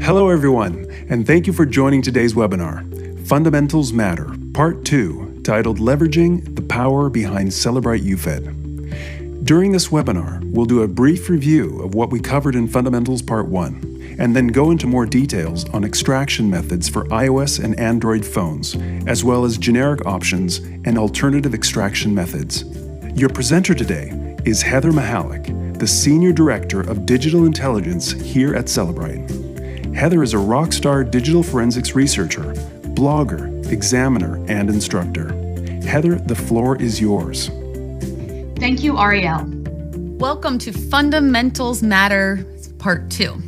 Hello everyone, and thank you for joining today's webinar, Fundamentals Matter, Part 2, titled Leveraging the Power Behind Cellebrite UFED. During this webinar, we'll do a brief review of what we covered in Fundamentals Part 1, and then go into more details on extraction methods for iOS and Android phones, as well as generic options and alternative extraction methods. Your presenter today is Heather Mahalik, the Senior Director of Digital Intelligence here at Cellebrite. Heather is a rockstar digital forensics researcher, blogger, examiner, and instructor. Heather, the floor is yours. Thank you, Ariel. Welcome to Fundamentals Matter Part 2.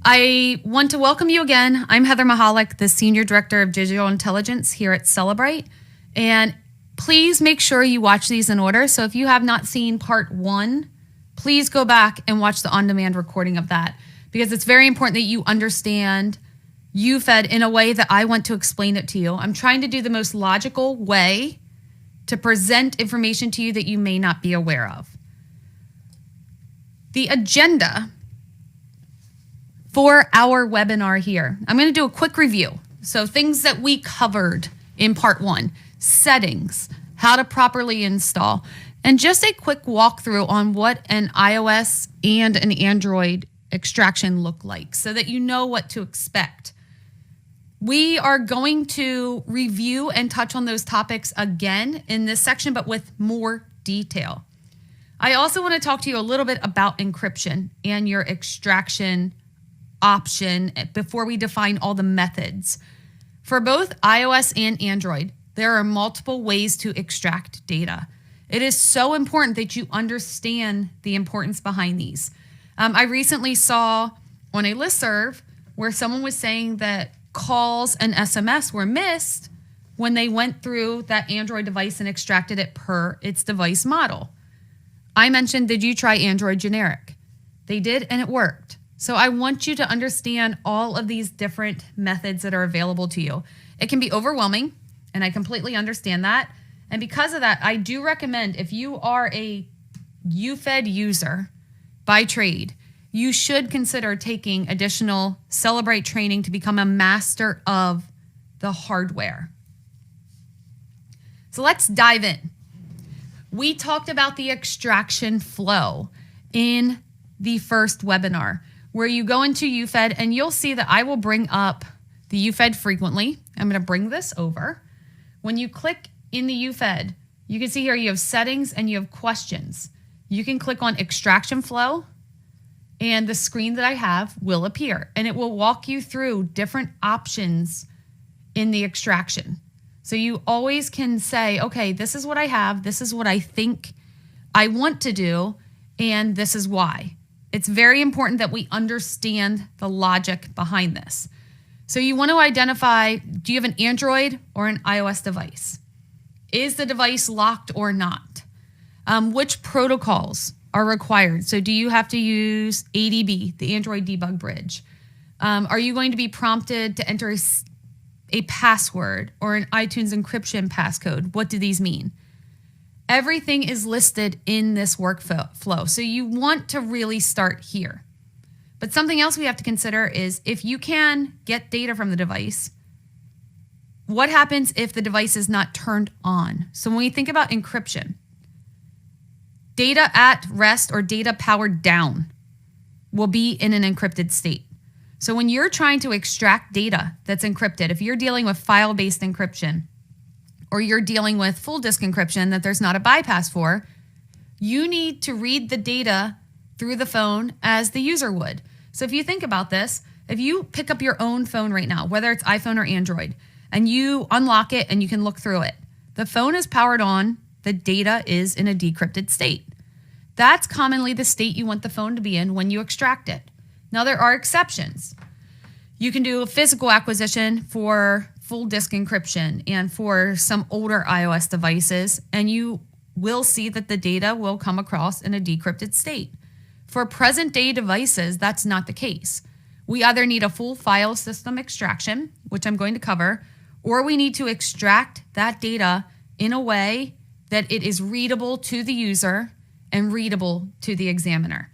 I want to welcome you again. I'm Heather Mahalik, the Senior Director of Digital Intelligence here at Cellebrite. And please make sure you watch these in order. So if you have not seen Part 1, please go back and watch the on-demand recording of that, because it's very important that you understand UFED in a way that I want to explain it to you. I'm trying to do the most logical way to present information to you that you may not be aware of. The agenda for our webinar here, I'm going to do a quick review. So things that we covered in Part 1, settings, how to properly install, and just a quick walkthrough on what an iOS and an Android extraction look like so that you know what to expect. We are going to review and touch on those topics again in this section, but with more detail. I also want to talk to you a little bit about encryption and your extraction option before we define all the methods. For both iOS and Android, there are multiple ways to extract data. It is so important that you understand the importance behind these. I recently saw on a listserv where someone was saying that calls and SMS were missed when they went through that Android device and extracted it per its device model. I mentioned, did you try Android generic? They did, and it worked. So I want you to understand all of these different methods that are available to you. It can be overwhelming, and I completely understand that. And because of that, I do recommend, if you are a UFED user by trade, you should consider taking additional Cellebrite training to become a master of the hardware. So let's dive in. We talked about the extraction flow in the first webinar, where you go into UFED and you'll see that I will bring up the UFED frequently. I'm going to bring this over. When you click in the UFED, you can see here you have settings and you have questions. You can click on extraction flow, and the screen that I have will appear, and it will walk you through different options in the extraction. So you always can say, okay, this is what I have, this is what I think I want to do, and this is why. It's very important that we understand the logic behind this. So you want to identify, do you have an Android or an iOS device? Is the device locked or not? Which protocols are required? So do you have to use ADB, the Android Debug Bridge? Are you going to be prompted to enter a password or an iTunes encryption passcode? What do these mean? Everything is listed in this workflow. So you want to really start here. But something else we have to consider is, if you can get data from the device, what happens if the device is not turned on? So when we think about encryption, data at rest or data powered down will be in an encrypted state. So when you're trying to extract data that's encrypted, if you're dealing with file-based encryption, or you're dealing with full disk encryption that there's not a bypass for, you need to read the data through the phone as the user would. So if you think about this, if you pick up your own phone right now, whether it's iPhone or Android, and you unlock it and you can look through it, the phone is powered on, the data is in a decrypted state. That's commonly the state you want the phone to be in when you extract it. Now, there are exceptions. You can do a physical acquisition for full disk encryption and for some older iOS devices, and you will see that the data will come across in a decrypted state. For present day devices, that's not the case. We either need a full file system extraction, which I'm going to cover, or we need to extract that data in a way that it is readable to the user and readable to the examiner.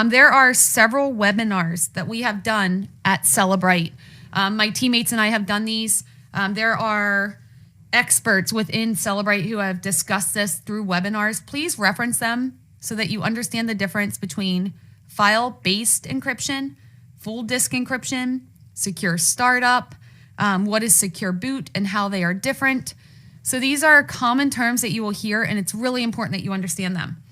There are several webinars that we have done at Cellebrite. My teammates and I have done these. There are experts within Cellebrite who have discussed this through webinars. Please reference them so that you understand the difference between file-based encryption, full disk encryption, secure startup, what is secure boot, and how they are different. So these are common terms that you will hear, and it's really important that you understand them.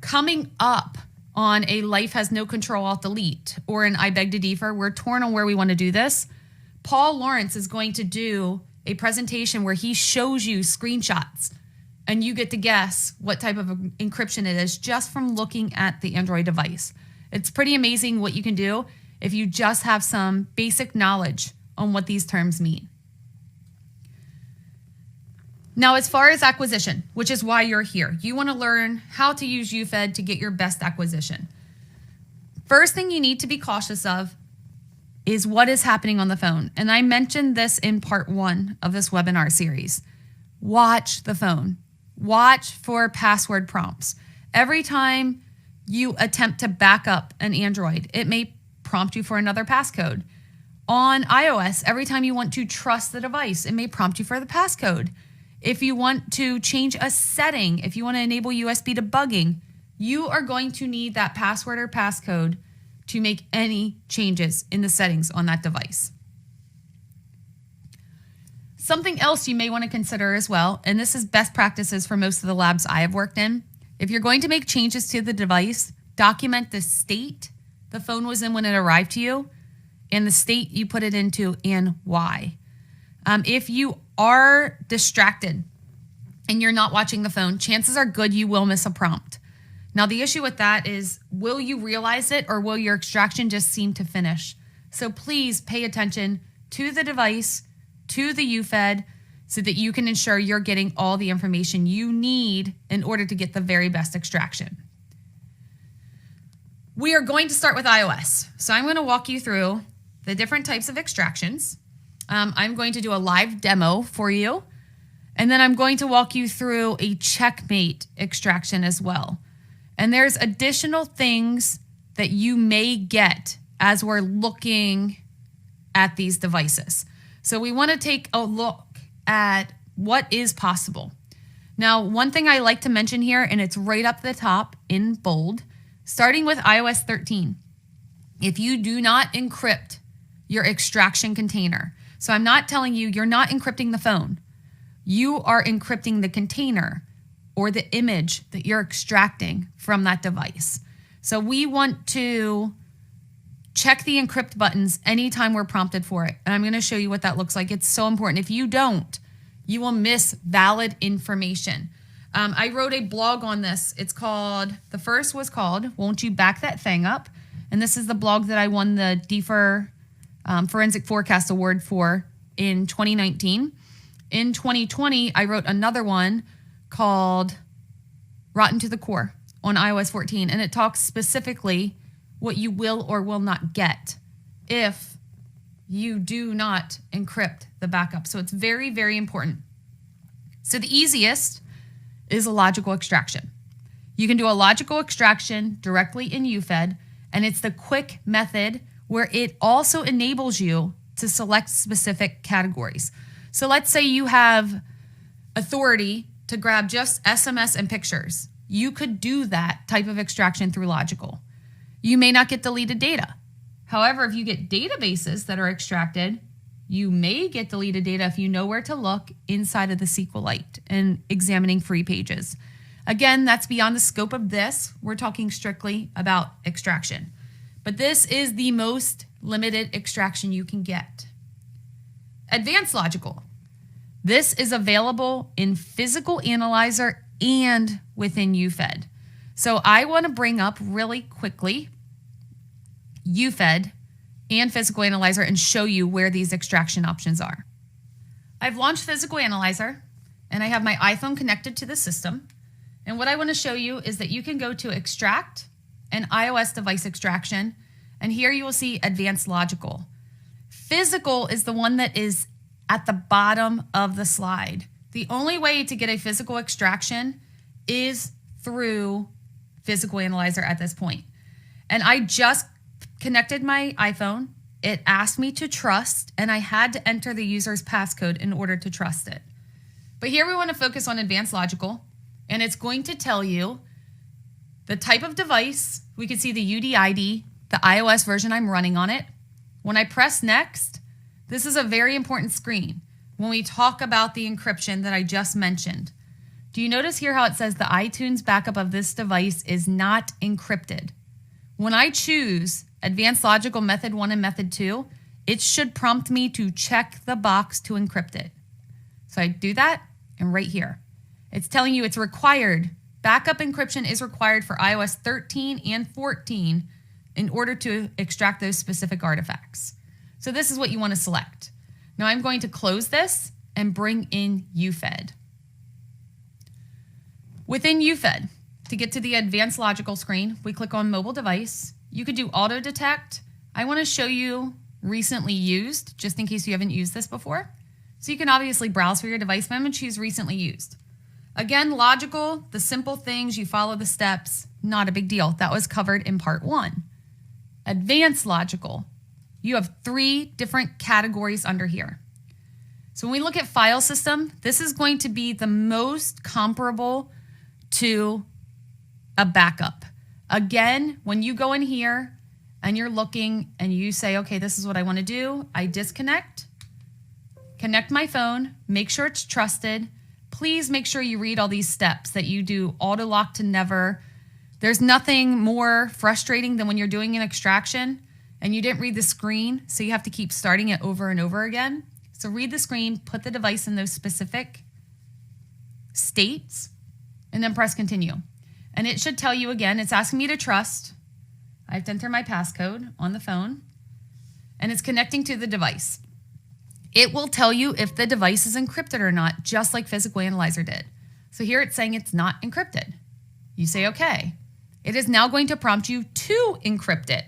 Coming up on a Life Has No Control Alt Delete or an I Beg to Differ, we're torn on where we want to do this. Paul Lawrence is going to do a presentation where he shows you screenshots and you get to guess what type of encryption it is just from looking at the Android device. It's pretty amazing what you can do if you just have some basic knowledge on what these terms mean. Now, as far as acquisition, which is why you're here, you want to learn how to use UFED to get your best acquisition. First thing you need to be cautious of is what is happening on the phone. And I mentioned this in part 1 of this webinar series. Watch the phone. Watch for password prompts. Every time you attempt to back up an Android, it may prompt you for another passcode. On iOS, every time you want to trust the device, it may prompt you for the passcode. If you want to change a setting, if you want to enable USB debugging, you are going to need that password or passcode to make any changes in the settings on that device. Something else you may want to consider as well, and this is best practices for most of the labs I have worked in. If you're going to make changes to the device, document the state the phone was in when it arrived to you and the state you put it into and why. If you are distracted and you're not watching the phone, chances are good you will miss a prompt. Now, the issue with that is, will you realize it or will your extraction just seem to finish? So please pay attention to the device, to the UFED, so that you can ensure you're getting all the information you need in order to get the very best extraction. We are going to start with iOS. So I'm going to walk you through the different types of extractions. I'm going to do a live demo for you, and then I'm going to walk you through a checkmate extraction as well. And there's additional things that you may get as we're looking at these devices. So we want to take a look at what is possible. Now, one thing I like to mention here, and it's right up the top in bold, starting with iOS 13. If you do not encrypt your extraction container, so I'm not telling you you're not encrypting the phone, you are encrypting the container or the image that you're extracting from that device. So we want to check the encrypt buttons anytime we're prompted for it. And I'm going to show you what that looks like. It's so important. If you don't, you will miss valid information. I wrote a blog on this. It's called, the first was called, Won't You Back That Thing Up? And this is the blog that I won the DFIR Forensic Forecast Award for in 2019. In 2020, I wrote another one called Rotten to the Core on iOS 14, and it talks specifically what you will or will not get if you do not encrypt the backup. So it's very, very important. So the easiest is a logical extraction. You can do a logical extraction directly in UFED, and it's the quick method where it also enables you to select specific categories. So let's say you have authority to grab just SMS and pictures. You could do that type of extraction through logical. You may not get deleted data. However, if you get databases that are extracted, you may get deleted data if you know where to look inside of the SQLite and examining free pages. Again, that's beyond the scope of this. We're talking strictly about extraction. But this is the most limited extraction you can get. Advanced logical. This is available in Physical Analyzer and within UFED. So I want to bring up really quickly UFED and Physical Analyzer and show you where these extraction options are. I've launched Physical Analyzer and I have my iPhone connected to the system. And what I want to show you is that you can go to Extract and iOS device extraction, and here you will see Advanced Logical. Physical is the one that is at the bottom of the slide. The only way to get a physical extraction is through Physical Analyzer at this point. And I just connected my iPhone. It asked me to trust, and I had to enter the user's passcode in order to trust it. But here we want to focus on advanced logical, and it's going to tell you the type of device. We can see the UDID, the iOS version I'm running on it. When I press next, this is a very important screen when we talk about the encryption that I just mentioned. Do you notice here how it says the iTunes backup of this device is not encrypted? When I choose Advanced Logical Method 1 and Method 2, it should prompt me to check the box to encrypt it. So I do that, and right here, it's telling you it's required. Backup encryption is required for iOS 13 and 14 in order to extract those specific artifacts. So this is what you want to select. Now I'm going to close this and bring in UFED. Within UFED, to get to the advanced logical screen, we click on mobile device. You could do auto detect. I want to show you recently used, just in case you haven't used this before. So you can obviously browse for your device, but I'm going to choose recently used. Again, logical, the simple things, you follow the steps, not a big deal. That was covered in part 1. Advanced logical, you have 3 different categories under here. So when we look at file system, this is going to be the most comparable to a backup. Again, when you go in here and you're looking and you say, okay, this is what I want to do, I disconnect, connect my phone, make sure it's trusted. Please make sure you read all these steps, that you do auto lock to never. There's nothing more frustrating than when you're doing an extraction and you didn't read the screen, so you have to keep starting it over and over again. So read the screen, put the device in those specific states, and then press continue. And it should tell you again, it's asking me to trust. I have to enter my passcode on the phone, and it's connecting to the device. It will tell you if the device is encrypted or not, just like Physical Analyzer did. So here it's saying it's not encrypted. You say okay. It is now going to prompt you to encrypt it.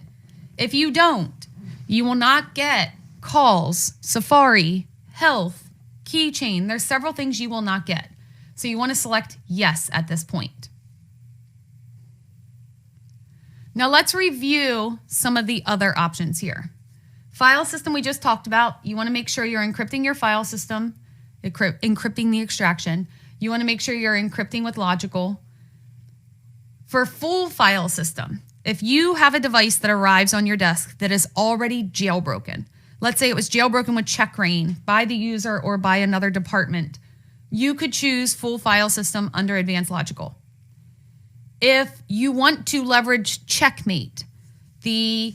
If you don't, you will not get calls, Safari, health, keychain. There's several things you will not get. So you want to select yes at this point. Now let's review some of the other options here. File system we just talked about. You want to make sure you're encrypting your file system, encrypting the extraction. You want to make sure you're encrypting with logical. For full file system, if you have a device that arrives on your desk that is already jailbroken, let's say it was jailbroken with checkra1n by the user or by another department, you could choose full file system under advanced logical. If you want to leverage Checkmate, the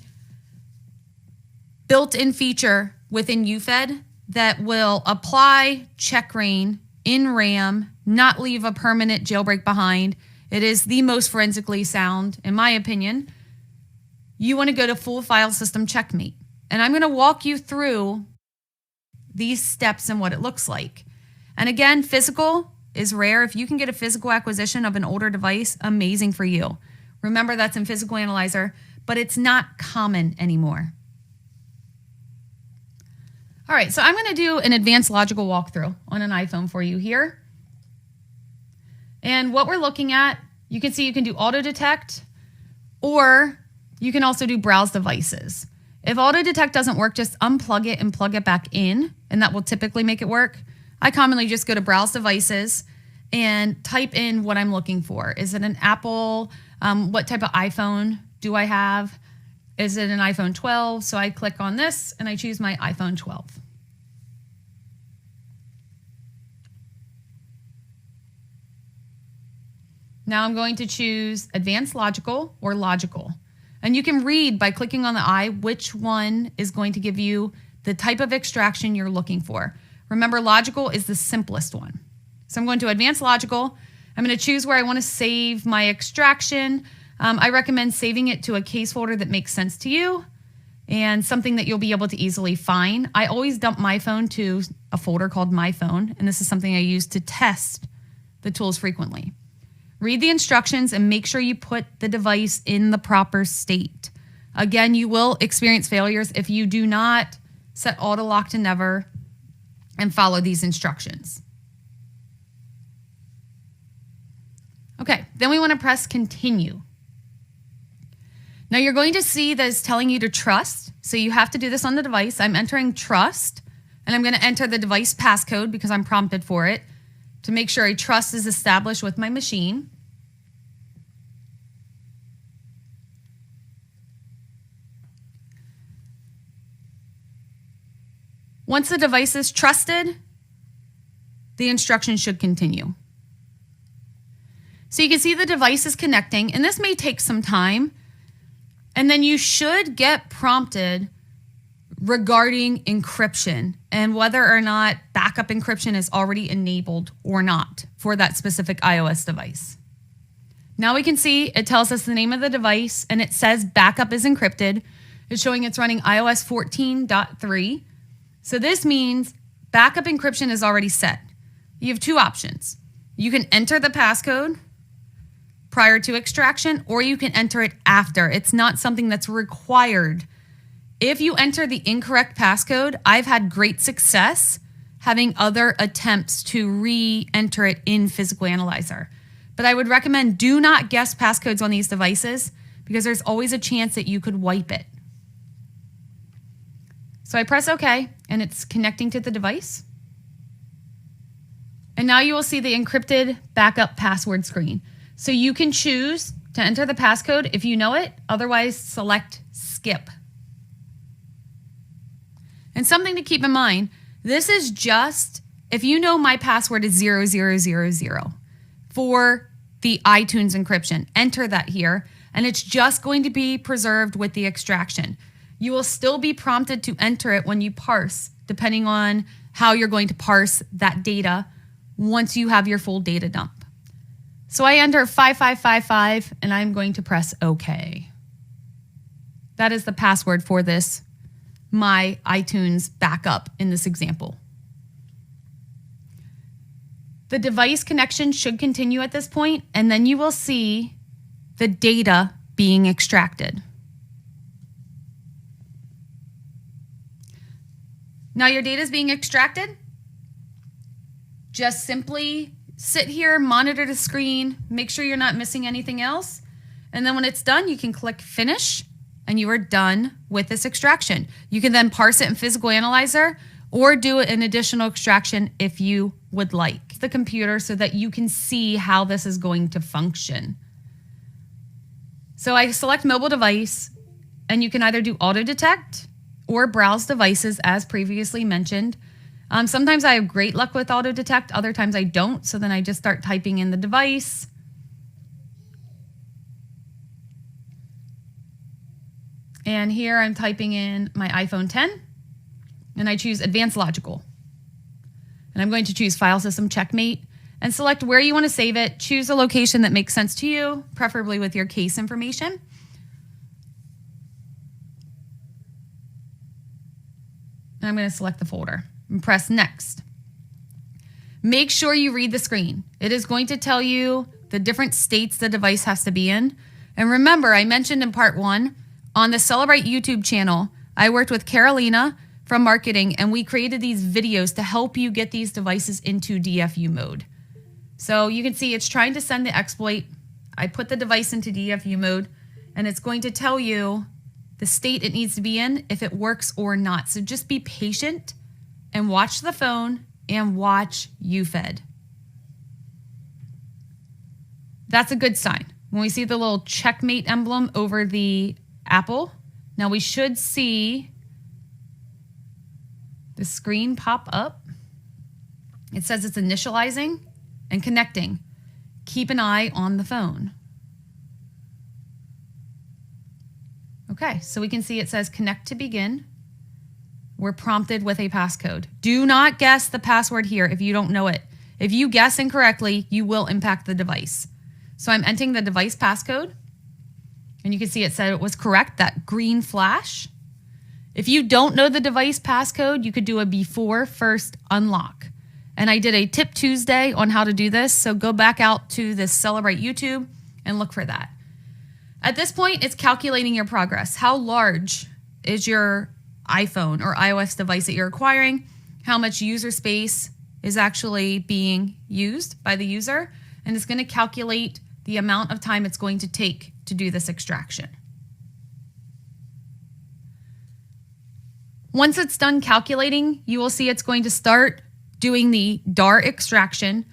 built-in feature within UFED that will apply checkra1n in RAM, not leave a permanent jailbreak behind. It is the most forensically sound, in my opinion. You want to go to full file system Checkmate. And I'm going to walk you through these steps and what it looks like. And again, physical is rare. If you can get a physical acquisition of an older device, amazing for you. Remember, that's in Physical Analyzer, but it's not common anymore. All right, so I'm going to do an advanced logical walkthrough on an iPhone for you here. And what we're looking at, you can see you can do auto detect, or you can also do browse devices. If auto detect doesn't work, just unplug it and plug it back in, and that will typically make it work. I commonly just go to browse devices and type in what I'm looking for. Is it an Apple? What type of iPhone do I have? Is it an iPhone 12? So I click on this and I choose my iPhone 12. Now I'm going to choose advanced logical or logical. And you can read by clicking on the I which one is going to give you the type of extraction you're looking for. Remember, logical is the simplest one. So I'm going to advanced logical. I'm going to choose where I want to save my extraction. I recommend saving it to a case folder that makes sense to you and something that you'll be able to easily find. I always dump my phone to a folder called My Phone, and this is something I use to test the tools frequently. Read the instructions and make sure you put the device in the proper state. Again, you will experience failures if you do not set auto lock to never and follow these instructions. Okay, then we want to press continue. Now you're going to see that it's telling you to trust. So you have to do this on the device. I'm entering trust, and I'm going to enter the device passcode because I'm prompted for it to make sure a trust is established with my machine. Once the device is trusted, the instructions should continue. So you can see the device is connecting, and this may take some time. And then you should get prompted regarding encryption and whether or not backup encryption is already enabled or not for that specific iOS device. Now we can see it tells us the name of the device and it says backup is encrypted. It's showing it's running iOS 14.3. So this means backup encryption is already set. You have two options. You can enter the passcode prior to extraction, or you can enter it after. It's not something that's required. If you enter the incorrect passcode, I've had great success having other attempts to re-enter it in Physical Analyzer. But I would recommend do not guess passcodes on these devices because there's always a chance that you could wipe it. So I press OK, and it's connecting to the device. And now you will see the encrypted backup password screen. So you can choose to enter the passcode if you know it, otherwise select skip. And something to keep in mind, this is just if you know my password is 0000 for the iTunes encryption, enter that here, and it's just going to be preserved with the extraction. You will still be prompted to enter it when you parse, depending on how you're going to parse that data once you have your full data dump. So I enter 5555 and I'm going to press OK. That is the password for this, my iTunes backup in this example. The device connection should continue at this point, and then you will see the data being extracted. Now your data is being extracted. Just simply sit here, monitor the screen, make sure you're not missing anything else. And then when it's done, you can click finish and you are done with this extraction. You can then parse it in Physical Analyzer or do an additional extraction if you would like the computer so that you can see how this is going to function. So I select mobile device, and you can either do auto detect or browse devices as previously mentioned. Sometimes I have great luck with auto detect, other times I don't. So then I just start typing in the device. And here I'm typing in my iPhone 10 and I choose advanced logical. And I'm going to choose file system checkmate and select where you want to save it. Choose a location that makes sense to you, preferably with your case information. And I'm going to select the folder and press next. Make sure you read the screen. It is going to tell you the different states the device has to be in. And remember, I mentioned in part 1, on the Cellebrite YouTube channel, I worked with Carolina from marketing, and we created these videos to help you get these devices into DFU mode. So you can see it's trying to send the exploit. I put the device into DFU mode, and it's going to tell you the state it needs to be in, if it works or not. So just be patient and watch the phone and watch UFED. That's a good sign. When we see the little checkmate emblem over the Apple, now we should see the screen pop up. It says it's initializing and connecting. Keep an eye on the phone. Okay, so we can see it says connect to begin. We're prompted with a passcode. Do not guess the password here if you don't know it. If you guess incorrectly, you will impact the device. So I'm entering the device passcode, and you can see it said it was correct, that green flash. If you don't know the device passcode, you could do a before first unlock. And I did a Tip Tuesday on how to do this, so go back out to the Cellebrite YouTube and look for that. At this point, it's calculating your progress. How large is your iPhone or iOS device that you're acquiring? How much user space is actually being used by the user? And it's going to calculate the amount of time it's going to take to do this extraction. Once it's done calculating, you will see it's going to start doing the DAR extraction.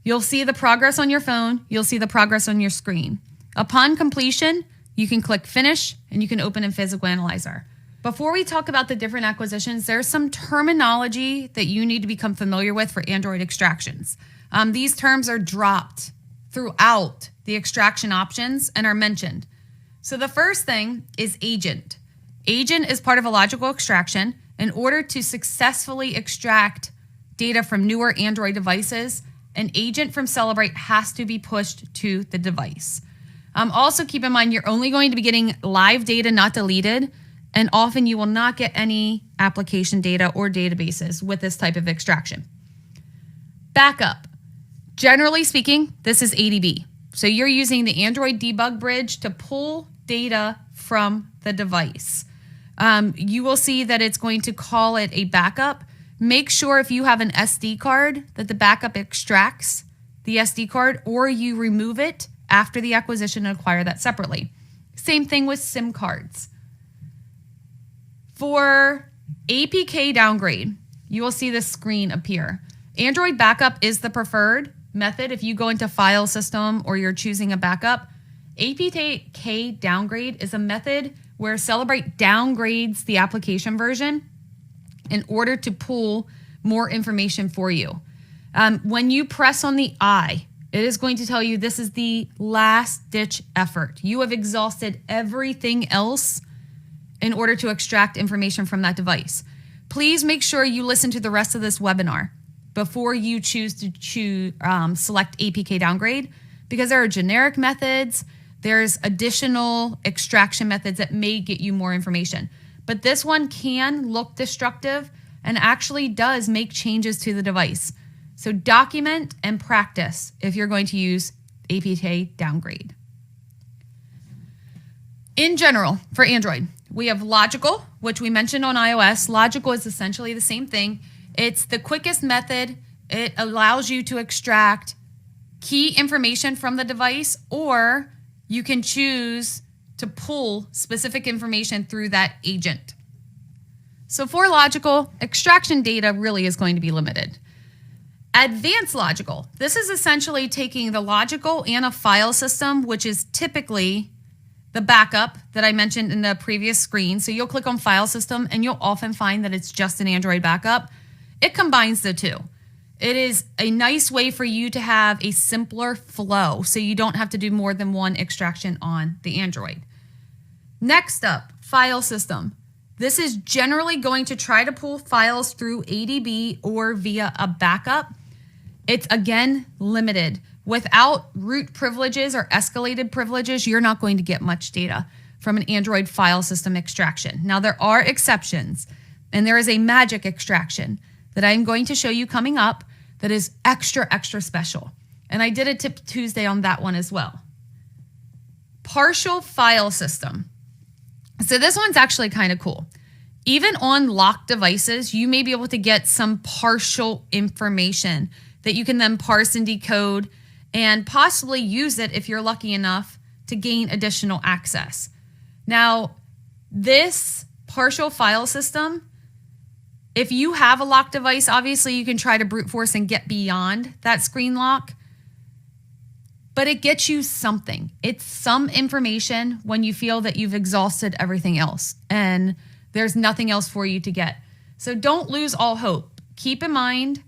You'll see the progress on your phone. You'll see the progress on your screen. Upon completion, you can click Finish and you can open in Physical Analyzer. Before we talk about the different acquisitions, there's some terminology that you need to become familiar with for Android extractions. These terms are dropped throughout the extraction options and are mentioned. So the first thing is agent. Agent is part of a logical extraction. In order to successfully extract data from newer Android devices, an agent from Cellebrite has to be pushed to the device. Also keep in mind, you're only going to be getting live data, not deleted, and often you will not get any application data or databases with this type of extraction. Backup. Generally speaking, this is ADB. So you're using the Android debug bridge to pull data from the device. You will see that it's going to call it a backup. Make sure if you have an SD card that the backup extracts the SD card, or you remove it after the acquisition and acquire that separately. Same thing with SIM cards. For APK downgrade, you will see this screen appear. Android backup is the preferred method if you go into file system or you're choosing a backup. APK downgrade is a method where Cellebrite downgrades the application version in order to pull more information for you. When you press on the I, it is going to tell you this is the last ditch effort. You have exhausted everything else in order to extract information from that device. Please make sure you listen to the rest of this webinar before you choose to select APK downgrade, because there are generic methods, there's additional extraction methods that may get you more information. But this one can look destructive and actually does make changes to the device. So document and practice if you're going to use APK downgrade. In general, for Android, we have logical, which we mentioned on iOS. Logical is essentially the same thing. It's the quickest method. It allows you to extract key information from the device, or you can choose to pull specific information through that agent. So for logical, extraction data really is going to be limited. Advanced logical, this is essentially taking the logical and a file system, which is typically the backup that I mentioned in the previous screen. So you'll click on file system and you'll often find that it's just an Android backup. It combines the two. It is a nice way for you to have a simpler flow so you don't have to do more than one extraction on the Android. Next up, file system. This is generally going to try to pull files through ADB or via a backup. It's again limited. Without root privileges or escalated privileges, you're not going to get much data from an Android file system extraction. Now there are exceptions, and there is a magic extraction that I'm going to show you coming up that is extra special. And I did a Tip Tuesday on that one as well. Partial file system. So this one's actually kind of cool. Even on locked devices, you may be able to get some partial information that you can then parse and decode and possibly use it if you're lucky enough to gain additional access. Now, this partial file system, if you have a locked device, obviously you can try to brute force and get beyond that screen lock, but it gets you something. It's some information when you feel that you've exhausted everything else and there's nothing else for you to get. So don't lose all hope. Keep in mind,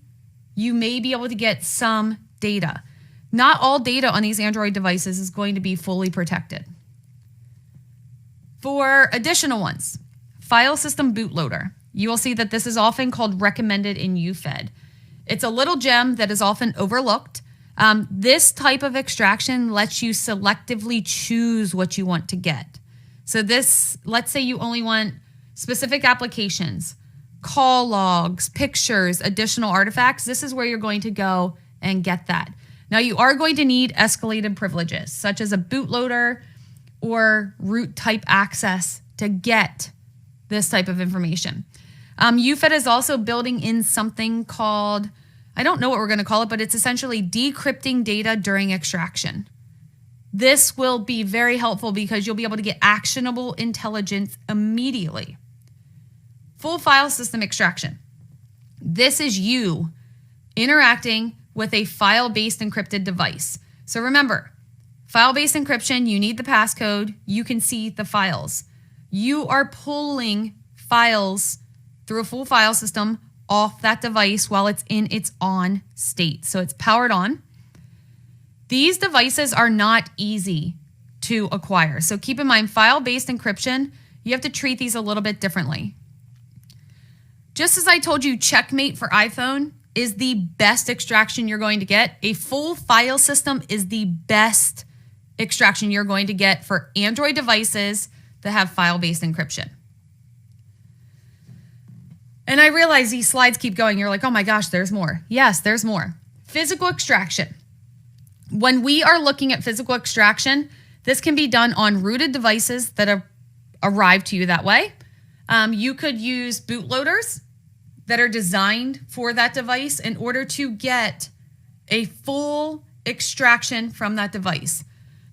you may be able to get some data. Not all data on these Android devices is going to be fully protected. For additional ones, file system bootloader. You will see that this is often called recommended in UFED. It's a little gem that is often overlooked. This type of extraction lets you selectively choose what you want to get. So this, let's say you only want specific applications, call logs, pictures, additional artifacts. This is where you're going to go and get that. Now you are going to need escalated privileges, such as a bootloader or root type access to get this type of information. UFED is also building in something called, I don't know what we're going to call it, but it's essentially decrypting data during extraction. This will be very helpful because you'll be able to get actionable intelligence immediately. Full file system extraction. This is you interacting with a file-based encrypted device. So remember, file-based encryption, you need the passcode. You can see the files. You are pulling files through a full file system off that device while it's in its on state. So it's powered on. These devices are not easy to acquire. So keep in mind, file-based encryption, you have to treat these a little bit differently. Just as I told you, Checkmate for iPhone is the best extraction you're going to get, a full file system is the best extraction you're going to get for Android devices that have file-based encryption. And I realize these slides keep going. You're like, oh my gosh, there's more. Yes, there's more. Physical extraction. When we are looking at physical extraction, this can be done on rooted devices that have arrived to you that way. You could use bootloaders that are designed for that device in order to get a full extraction from that device.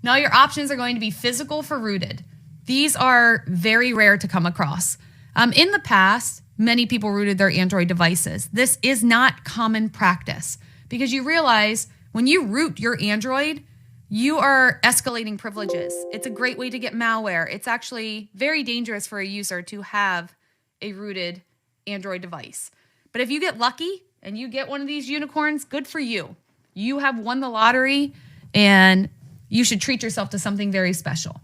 Now your options are going to be physical for rooted. These are very rare to come across. In the past, many people rooted their Android devices. This is not common practice because you realize when you root your Android, you are escalating privileges. It's a great way to get malware. It's actually very dangerous for a user to have a rooted Android device. But if you get lucky and you get one of these unicorns, good for you. You have won the lottery and you should treat yourself to something very special.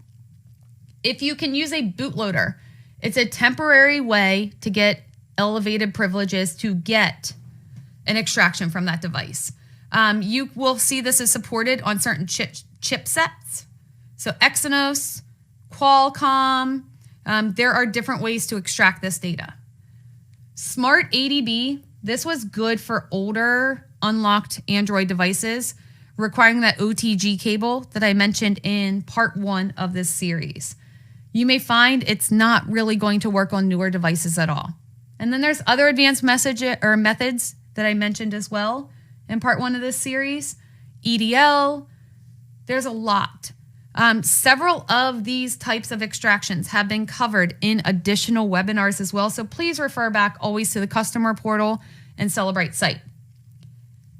If you can use a bootloader, it's a temporary way to get elevated privileges to get an extraction from that device. You will see this is supported on certain chipsets. So Exynos, Qualcomm, there are different ways to extract this data. Smart ADB, this was good for older unlocked Android devices requiring that OTG cable that I mentioned in part 1 of this series. You may find it's not really going to work on newer devices at all. And then there's other advanced methods that I mentioned as well in part 1 of this series. EDL, there's a lot. Several of these types of extractions have been covered in additional webinars as well. So please refer back always to the customer portal and Cellebrite site.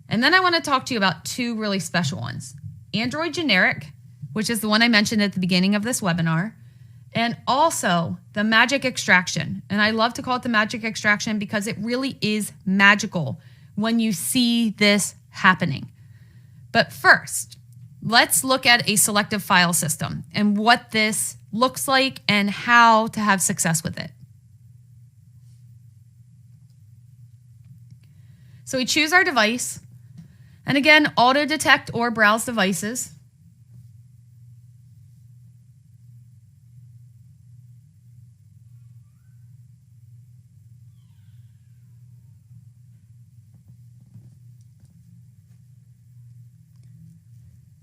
And then I want to talk to you about 2 really special ones. Android Generic, which is the one I mentioned at the beginning of this webinar, and also the magic extraction. And I love to call it the magic extraction because it really is magical when you see this happening. But first, let's look at a selective file system and what this looks like and how to have success with it. So we choose our device, and again, auto detect or browse devices.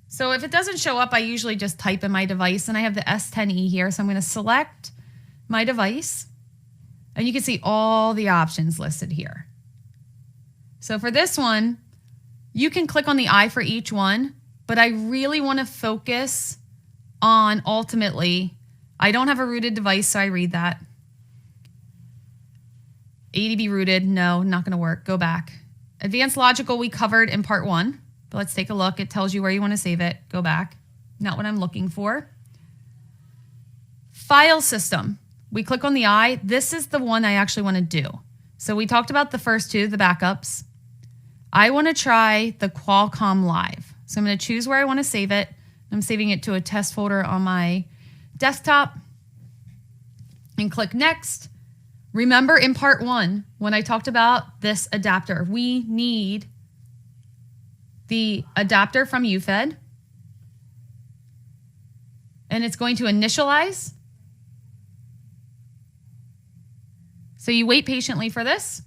So if it doesn't show up, I usually just type in my device, and I have the S10E here. So I'm going to select my device, and you can see all the options listed here. So for this one, you can click on the I for each one, but I really want to focus on ultimately, I don't have a rooted device, so I read that. ADB rooted, no, not going to work. Go back. Advanced logical we covered in part 1. But let's take a look. It tells you where you want to save it. Go back. Not what I'm looking for. File system. We click on the I. This is the one I actually want to do. So we talked about the first 2, the backups. I want to try the Qualcomm Live. So I'm going to choose where I want to save it. I'm saving it to a test folder on my desktop. And click Next. Remember in part 1, when I talked about this adapter, we need the adapter from UFED, and it's going to initialize. So you wait patiently for this.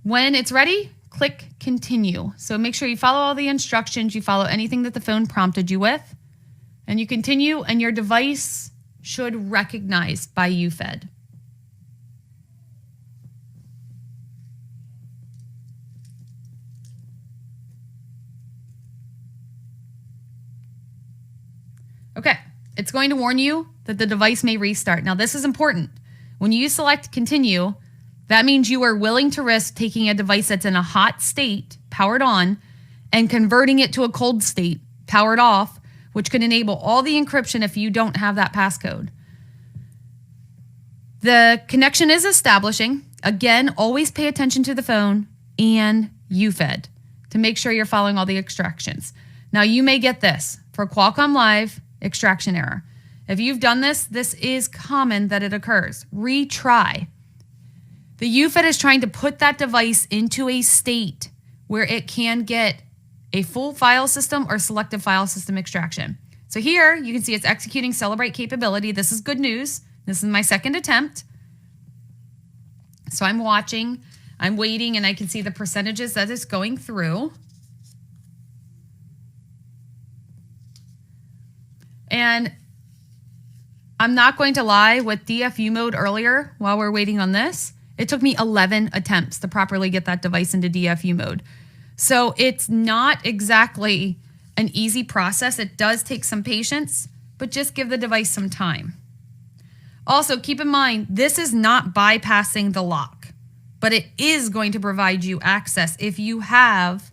When it's ready, click Continue. So make sure you follow all the instructions, you follow anything that the phone prompted you with, and you continue, and your device should recognize by UFED. Okay, It's going to warn you that the device may restart. Now, this is important. When you select continue, that means you are willing to risk taking a device that's in a hot state, powered on, and converting it to a cold state, powered off, which could enable all the encryption if you don't have that passcode. The connection is establishing. Again, always pay attention to the phone and UFED to make sure you're following all the extractions. Now, you may get this for Qualcomm Live extraction error. If you've done this, this is common that it occurs. Retry. The UFED is trying to put that device into a state where it can get a full file system or selective file system extraction. So here you can see it's executing Cellebrite capability. This is good news. This is my second attempt. So I'm watching, I'm waiting, and I can see the percentages that it's going through. And I'm not going to lie, with DFU mode earlier, while we're waiting on this, it took me 11 attempts to properly get that device into DFU mode. So it's not exactly an easy process. It does take some patience, but just give the device some time. Also, keep in mind, this is not bypassing the lock, but it is going to provide you access if you have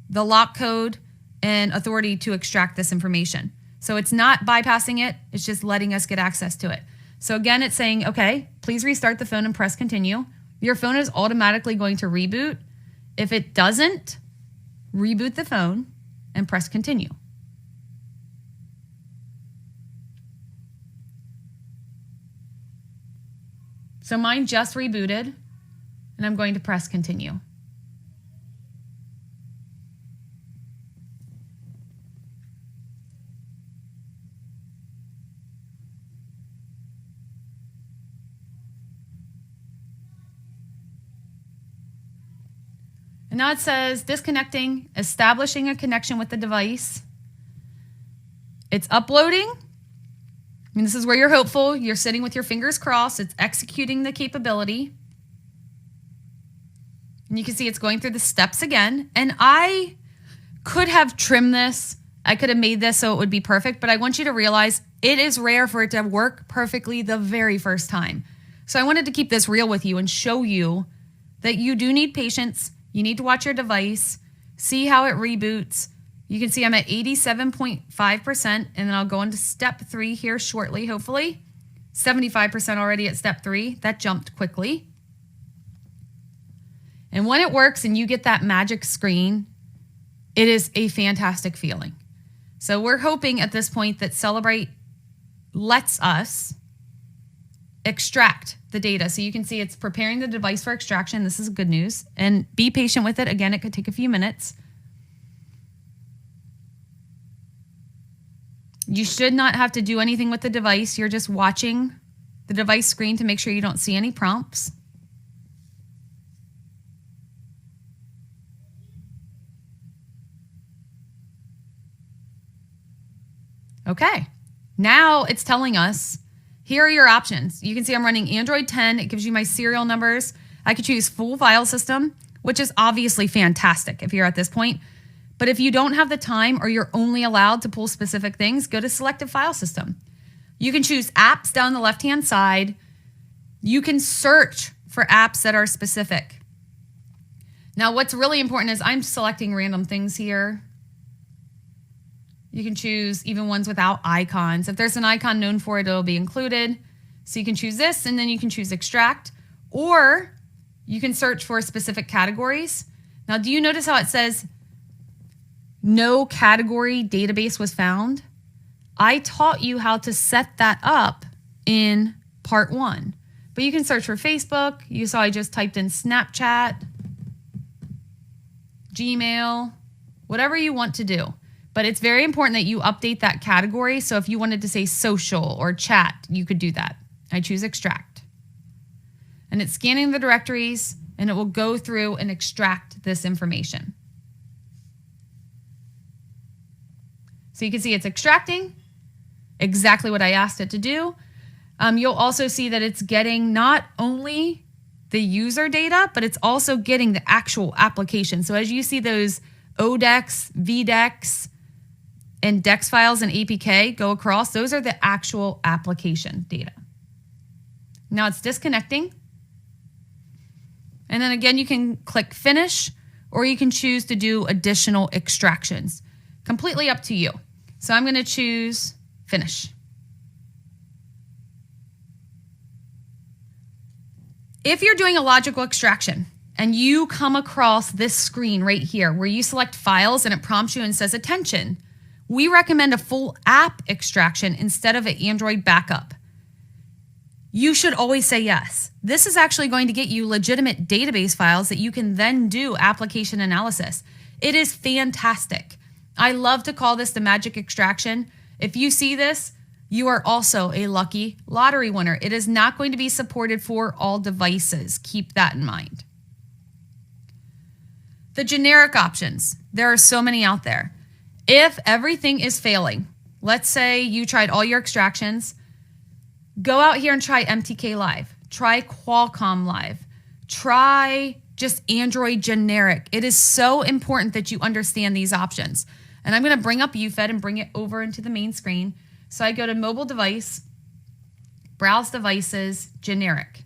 the lock code and authority to extract this information. So it's not bypassing it, it's just letting us get access to it. So again, it's saying, okay, please restart the phone and press continue. Your phone is automatically going to reboot. If it doesn't, reboot the phone and press continue. So mine just rebooted, and I'm going to press continue. And now it says disconnecting, establishing a connection with the device. It's uploading. And this is where you're hopeful. You're sitting with your fingers crossed. It's executing the capability. And you can see it's going through the steps again. And I could have trimmed this. I could have made this so it would be perfect. But I want you to realize it is rare for it to work perfectly the very first time. So I wanted to keep this real with you and show you that you do need patience. You need to watch your device, see how it reboots. You can see I'm at 87.5%, and then I'll go into step 3 here shortly, hopefully. 75% already at step 3. That jumped quickly. And when it works and you get that magic screen, it is a fantastic feeling. So we're hoping at this point that Cellebrite lets us extract the data. So you can see it's preparing the device for extraction. This is good news. And be patient with it. Again, it could take a few minutes. You should not have to do anything with the device. You're just watching the device screen to make sure you don't see any prompts. Okay, now it's telling us, here are your options. You can see I'm running Android 10. It gives you my serial numbers. I could choose full file system, which is obviously fantastic if you're at this point. But if you don't have the time or you're only allowed to pull specific things, go to selective file system. You can choose apps down the left-hand side. You can search for apps that are specific. Now, what's really important is I'm selecting random things here. You can choose even ones without icons. If there's an icon known for it, it'll be included. So you can choose this, and then you can choose extract, or you can search for specific categories. Now, do you notice how it says no category database was found? I taught you how to set that up in part 1. But you can search for Facebook. You saw I just typed in Snapchat, Gmail, whatever you want to do. But it's very important that you update that category. So if you wanted to say social or chat, you could do that. I choose extract. And it's scanning the directories, and it will go through and extract this information. So you can see it's extracting exactly what I asked it to do. You'll also see that it's getting not only the user data, but it's also getting the actual application. So as you see those ODEX, VDEX, index files and APK go across, those are the actual application data. Now it's disconnecting. And then again, you can click finish, or you can choose to do additional extractions. Completely up to you. So I'm going to choose finish. If you're doing a logical extraction and you come across this screen right here where you select files and it prompts you and says attention, we recommend a full app extraction instead of an Android backup. You should always say yes. This is actually going to get you legitimate database files that you can then do application analysis. It is fantastic. I love to call this the magic extraction. If you see this, you are also a lucky lottery winner. It is not going to be supported for all devices. Keep that in mind. The generic options, there are so many out there. If everything is failing, let's say you tried all your extractions, go out here and try MTK Live, try Qualcomm Live, try just Android generic. It is so important that you understand these options. And I'm going to bring up UFED and bring it over into the main screen. So I go to mobile device, browse devices, generic.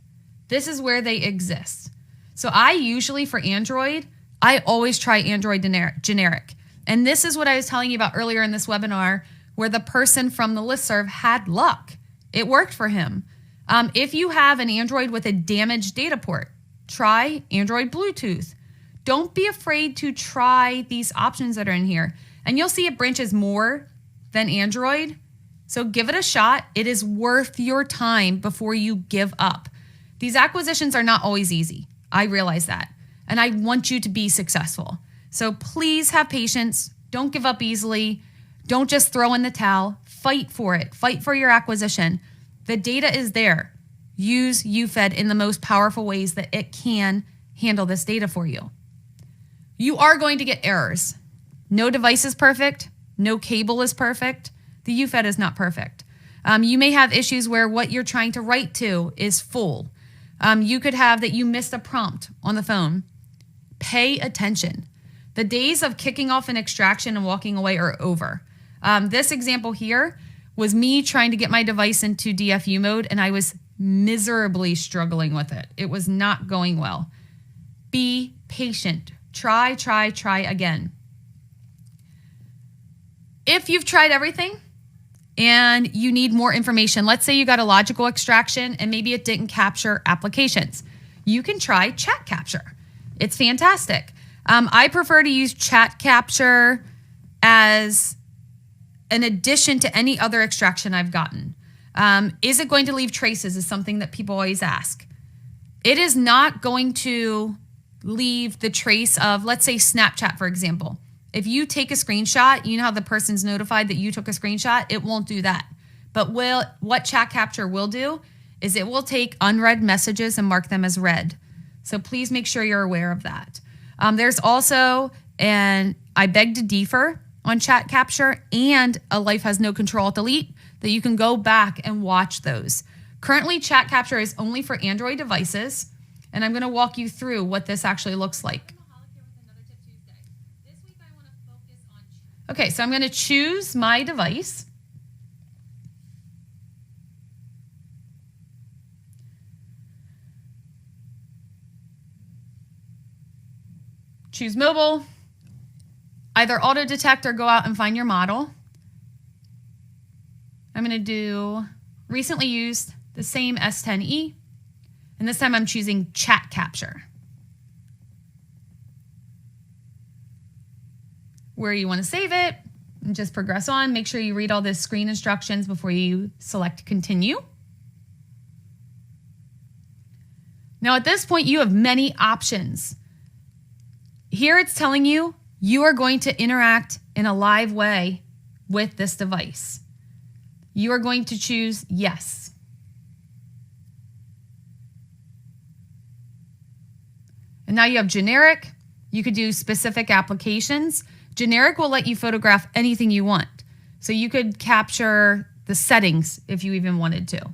This is where they exist. So I usually, for Android, I always try Android generic. And this is what I was telling you about earlier in this webinar, where the person from the listserv had luck. It worked for him. If you have an Android with a damaged data port, try Android Bluetooth. Don't be afraid to try these options that are in here. And you'll see it branches more than Android. So give it a shot. It is worth your time before you give up. These acquisitions are not always easy. I realize that. And I want you to be successful. So please have patience. Don't give up easily. Don't just throw in the towel. Fight for it. Fight for your acquisition. The data is there. Use UFED in the most powerful ways that it can handle this data for you. You are going to get errors. No device is perfect. No cable is perfect. The UFED is not perfect. You may have issues where what you're trying to write to is full. You could have that you missed a prompt on the phone. Pay attention. The days of kicking off an extraction and walking away are over. This example here was me trying to get my device into DFU mode, and I was miserably struggling with it. It was not going well. Be patient. Try again. If you've tried everything and you need more information, let's say you got a logical extraction and maybe it didn't capture applications, you can try chat capture. It's fantastic. I prefer to use chat capture as an addition to any other extraction I've gotten. Is it going to leave traces is something that people always ask. It is not going to leave the trace of, let's say, Snapchat, for example. If you take a screenshot, you know how the person's notified that you took a screenshot? It won't do that. But what chat capture will do is it will take unread messages and mark them as read. So please make sure you're aware of that. There's also an I beg to differ on chat capture and a life has no control delete that you can go back and watch those. Currently, chat capture is only for Android devices, and I'm going to walk you through what this actually looks like. Okay, so I'm going to choose my device. Choose mobile. Either auto detect or go out and find your model. I'm going to do recently used, the same S10e. And this time I'm choosing chat capture. Where you want to save it and just progress on. Make sure you read all the screen instructions before you select continue. Now at this point you have many options. Here it's telling you you are going to interact in a live way with this device. You are going to choose yes. And now you have generic. You could do specific applications. Generic will let you photograph anything you want. So you could capture the settings if you even wanted to.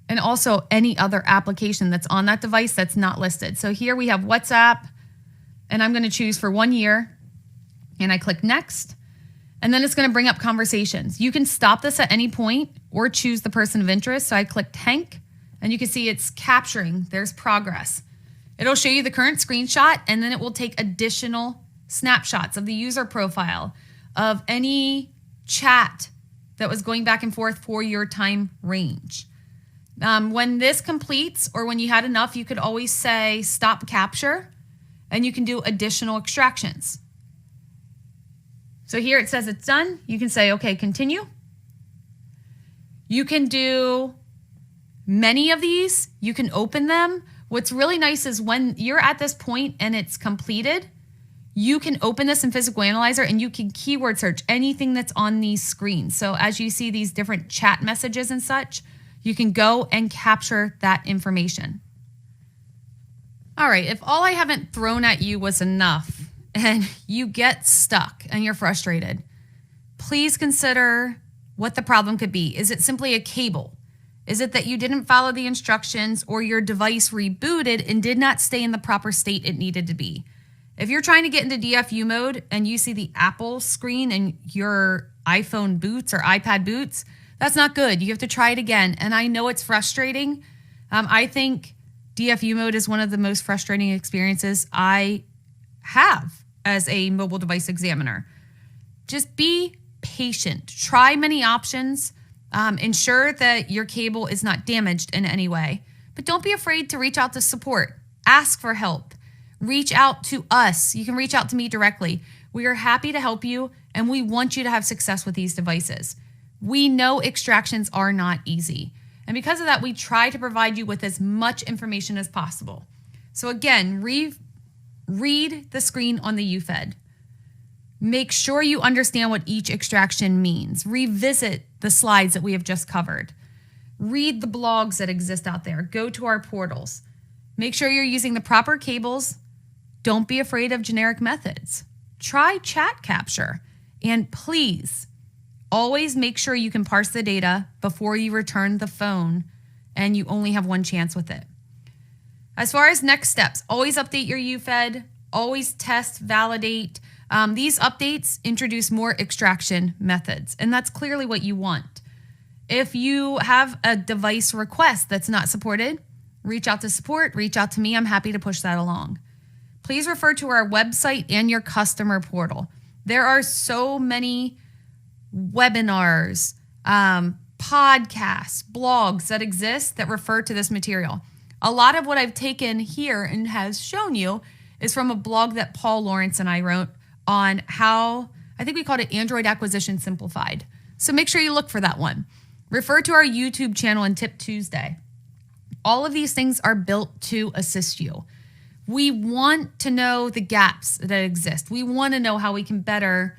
And also any other application that's on that device that's not listed. So here we have WhatsApp, and I'm going to choose for 1 year, and I click next, and then it's going to bring up conversations. You can stop this at any point or choose the person of interest. So I clicked Hank, and you can see it's capturing. There's progress. It'll show you the current screenshot, and then it will take additional snapshots of the user profile, of any chat that was going back and forth for your time range. When this completes, or when you had enough, you could always say stop capture, and you can do additional extractions. So here it says it's done. You can say, okay, continue. You can do many of these. You can open them. What's really nice is when you're at this point and it's completed, you can open this in Physical Analyzer and you can keyword search anything that's on these screens. So as you see these different chat messages and such, you can go and capture that information. All right, if all I haven't thrown at you was enough and you get stuck and you're frustrated, please consider what the problem could be. Is it simply a cable? Is it that you didn't follow the instructions, or your device rebooted and did not stay in the proper state it needed to be? If you're trying to get into DFU mode and you see the Apple screen and your iPhone boots or iPad boots, that's not good. You have to try it again. And I know it's frustrating. I think DFU mode is one of the most frustrating experiences I have as a mobile device examiner. Just be patient. Try many options. Ensure that your cable is not damaged in any way. But don't be afraid to reach out to support. Ask for help. Reach out to us. You can reach out to me directly. We are happy to help you, and we want you to have success with these devices. We know extractions are not easy. And because of that, we try to provide you with as much information as possible. So again, read the screen on the UFED. Make sure you understand what each extraction means. Revisit the slides that we have just covered. Read the blogs that exist out there. Go to our portals. Make sure you're using the proper cables. Don't be afraid of generic methods. Try chat capture. And please, always make sure you can parse the data before you return the phone and you only have one chance with it. As far as next steps, always update your UFED. Always test, validate. These updates introduce more extraction methods, and that's clearly what you want. If you have a device request that's not supported, reach out to support, reach out to me. I'm happy to push that along. Please refer to our website and your customer portal. There are so many webinars, podcasts, blogs that exist that refer to this material. A lot of what I've taken here and has shown you is from a blog that Paul Lawrence and I wrote on how, I think we called it Android Acquisition Simplified. So make sure you look for that one. Refer to our YouTube channel and Tip Tuesday. All of these things are built to assist you. We want to know the gaps that exist. We want to know how we can better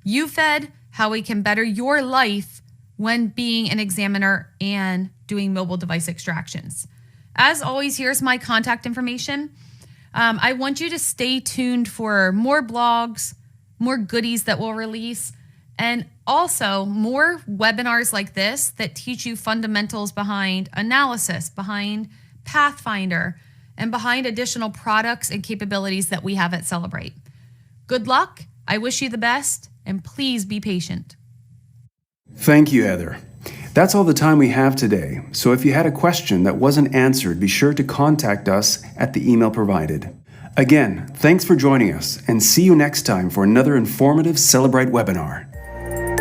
UFED, how we can better your life when being an examiner and doing mobile device extractions. As always, here's my contact information. I want you to stay tuned for more blogs, more goodies that we'll release, and also more webinars like this that teach you fundamentals behind analysis, behind Pathfinder, and behind additional products and capabilities that we have at Cellebrite. Good luck. I wish you the best, and please be patient. Thank you, Heather. That's all the time we have today, so if you had a question that wasn't answered, be sure to contact us at the email provided. Again, thanks for joining us, and see you next time for another informative Cellebrite webinar.